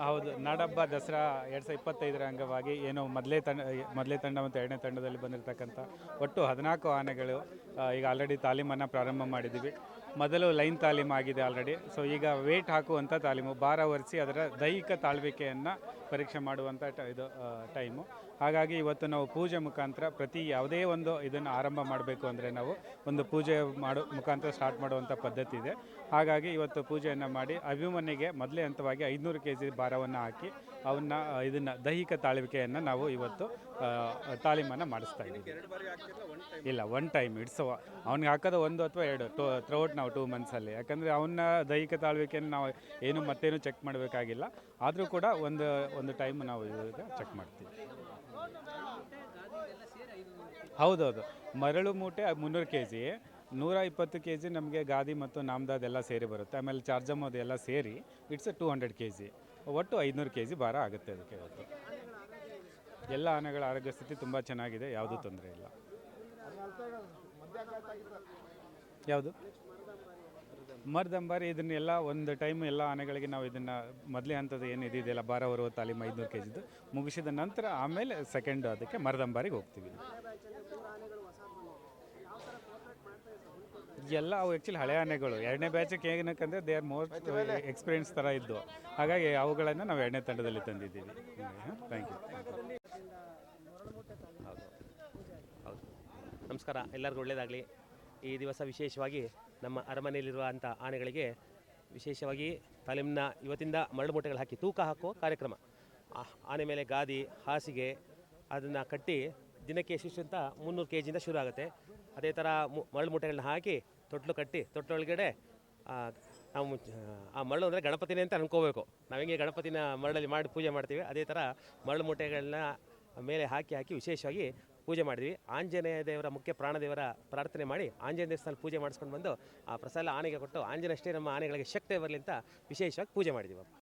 ಹೌದು, ನಾಡಹಬ್ಬ ದಸರಾ 2025ರ ಅಂಗವಾಗಿ ಏನು ಮೊದಲೇ ತಂಡ ಮತ್ತು ಎರಡನೇ ತಂಡದಲ್ಲಿ ಬಂದಿರತಕ್ಕಂಥ ಒಟ್ಟು 14 ಆನೆಗಳು ಈಗ ಆಲ್ರೆಡಿ ತಾಲೀಮನ್ನು ಪ್ರಾರಂಭ ಮಾಡಿದ್ದೀವಿ. ಮೊದಲು ಲೈನ್ ತಾಲೀಮ್ ಆಗಿದೆ ಆಲ್ರೆಡಿ. ಸೊ ಈಗ ವೇಟ್ ಹಾಕುವಂಥ ತಾಲೀಮು, ಭಾರ ಹೊರಿಸಿ ಅದರ ದೈಹಿಕ ತಾಳ್ವಿಕೆಯನ್ನು ಪರೀಕ್ಷೆ ಮಾಡುವಂಥ ಇದು ಟೈಮು. ಹಾಗಾಗಿ ಇವತ್ತು ನಾವು ಪೂಜೆ ಮುಖಾಂತರ ಯಾವುದೇ ಒಂದು ಇದನ್ನು ಆರಂಭ ಮಾಡಬೇಕು ಅಂದರೆ ನಾವು ಒಂದು ಪೂಜೆ ಮುಖಾಂತರ ಸ್ಟಾರ್ಟ್ ಮಾಡುವಂಥ ಪದ್ಧತಿ ಇದೆ. ಹಾಗಾಗಿ ಇವತ್ತು ಪೂಜೆಯನ್ನು ಮಾಡಿ ಅಭಿಮನ್ಯಿಗೆ ಮೊದಲೇ ಹಂತವಾಗಿ 500 kg ಭಾರವನ್ನು ಹಾಕಿ ಇದನ್ನು ದೈಹಿಕ ತಾಳ್ವಿಕೆಯನ್ನು ನಾವು ಇವತ್ತು ತಾಲೀಮನ್ನು ಮಾಡಿಸ್ತಾ ಇದ್ದೀವಿ. ಇಲ್ಲ, ಒನ್ ಟೈಮ್ ಇಡ್ಸೋ ಅವ್ನಿಗೆ ಹಾಕೋದು 1 ಅಥವಾ 2 ಥ್ರೂಔಟ್ ನಾವು 2 ಮಂತ್ಸಲ್ಲಿ. ಯಾಕಂದರೆ ಅವನ ದೈಹಿಕ ತಾಳ್ವಿಕೆಯನ್ನು ನಾವು ಮತ್ತೇನು ಚೆಕ್ ಮಾಡಬೇಕಾಗಿಲ್ಲ. ಆದರೂ ಕೂಡ ಒಂದು ಟೈಮ್ ನಾವು ಈಗ ಚೆಕ್ ಮಾಡ್ತೀವಿ. ಹೌದೌದು, ಮರಳು ಮೂಟೆ 300 kg, 120 kg ನಮಗೆ ಗಾದಿ ಮತ್ತು ನಾಮದಾದ್ ಎಲ್ಲ ಸೇರಿ ಬರುತ್ತೆ. ಆಮೇಲೆ ಚಾರ್ಜಮ್ ಅದೆಲ್ಲ ಸೇರಿ ಇಟ್ಸ್ 200 kg, ಒಟ್ಟು 500 kg ಭಾರ ಆಗುತ್ತೆ ಅದಕ್ಕೆ. ಇವತ್ತು ಎಲ್ಲ ಆನೆಗಳ ಆರೋಗ್ಯ ಸ್ಥಿತಿ ತುಂಬ ಚೆನ್ನಾಗಿದೆ, ಯಾವುದೂ ತೊಂದರೆ ಇಲ್ಲ. ಯಾವುದು ಮರ್ದಂಬಾರಿ, ಇದನ್ನೆಲ್ಲ ಒಂದು ಟೈಮ್ ಎಲ್ಲ ಆನೆಗಳಿಗೆ ನಾವು ಇದನ್ನು ಮೊದಲೇ ಹಂತದ ಏನು ಇದೆಯಲ್ಲ ಭಾರ ಹೊರುವ ತಾಲೀಮು 500 kg ಮುಗಿಸಿದ ನಂತರ ಆಮೇಲೆ ಸೆಕೆಂಡ್ ಅದಕ್ಕೆ ಮರದಂಬಾರಿಗೆ ಹೋಗ್ತೀವಿ. ಎಲ್ಲ ಅವು ಆ್ಯಕ್ಚುಲಿ ಹಳೆ ಆನೆಗಳು. ಎರಡನೇ ಬ್ಯಾಚಿಗೆ ಏನಕ್ಕಂದರೆ ದೇ ಆರ್ ಮೋಸ್ಟ್ ಎಕ್ಸ್ಪೀರಿಯನ್ಸ್ ಥರ ಇದ್ದು, ಹಾಗಾಗಿ ಅವುಗಳನ್ನು ನಾವು ಎರಡನೇ ತಂಡದಲ್ಲಿ ತಂದಿದ್ದೀವಿ. Thank you. ಹೌದು ಹೌದು, ನಮಸ್ಕಾರ, ಎಲ್ಲರಿಗೂ ಒಳ್ಳೆಯದಾಗಲಿ. ಈ ದಿವಸ ವಿಶೇಷವಾಗಿ ನಮ್ಮ ಅರಮನೆಯಲ್ಲಿರುವಂಥ ಆನೆಗಳಿಗೆ ವಿಶೇಷವಾಗಿ ತಾಲೀಮಿನ ಇವತ್ತಿಂದ ಮರಳು ಮೂಟೆಗಳು ಹಾಕಿ ತೂಕ ಹಾಕುವ ಕಾರ್ಯಕ್ರಮ. ಆನೆ ಮೇಲೆ ಗಾದಿ, ಹಾಸಿಗೆ ಅದನ್ನು ಕಟ್ಟಿ ದಿನಕ್ಕೆ ಎಷ್ಟು ಅಂತ 300 kg ಶುರು ಆಗುತ್ತೆ. ಅದೇ ಥರ ಮರಳು ಮೂಟೆಗಳನ್ನ ಹಾಕಿ ತೊಟ್ಲು ಕಟ್ಟಿ ತೊಟ್ಟೊಳಗಡೆ ನಾವು ಆ ಮರಳು ಅಂದರೆ ಗಣಪತಿನೇ ಅಂತ ಅನ್ಕೋಬೇಕು. ನಾವು ಹೆಂಗೆ ಗಣಪತಿನ ಮರಳಲ್ಲಿ ಮಾಡಿ ಪೂಜೆ ಮಾಡ್ತೀವಿ, ಅದೇ ಥರ ಮರಳು ಮೂಟೆಗಳನ್ನ ಮೇಲೆ ಹಾಕಿ ವಿಶೇಷವಾಗಿ ಪೂಜೆ ಮಾಡಿದ್ವಿ. ಆಂಜನೇಯ ದೇವರ ಮುಖ್ಯ ಪ್ರಾಣದೇವರ ಪ್ರಾರ್ಥನೆ ಮಾಡಿ ಆಂಜನೇಯ ದೇವಸ್ಥಾನ ಪೂಜೆ ಮಾಡಿಸ್ಕೊಂಡು ಬಂದು ಆ ಪ್ರಸಾದ ಆನೆಗೆ ಕೊಟ್ಟು ಆಂಜನೇಯ ಅಷ್ಟೇ ನಮ್ಮ ಆನೆಗಳಿಗೆ ಶಕ್ತಿ ಬರಲಿ ಅಂತ ವಿಶೇಷವಾಗಿ ಪೂಜೆ ಮಾಡಿದ್ದೀವಿ.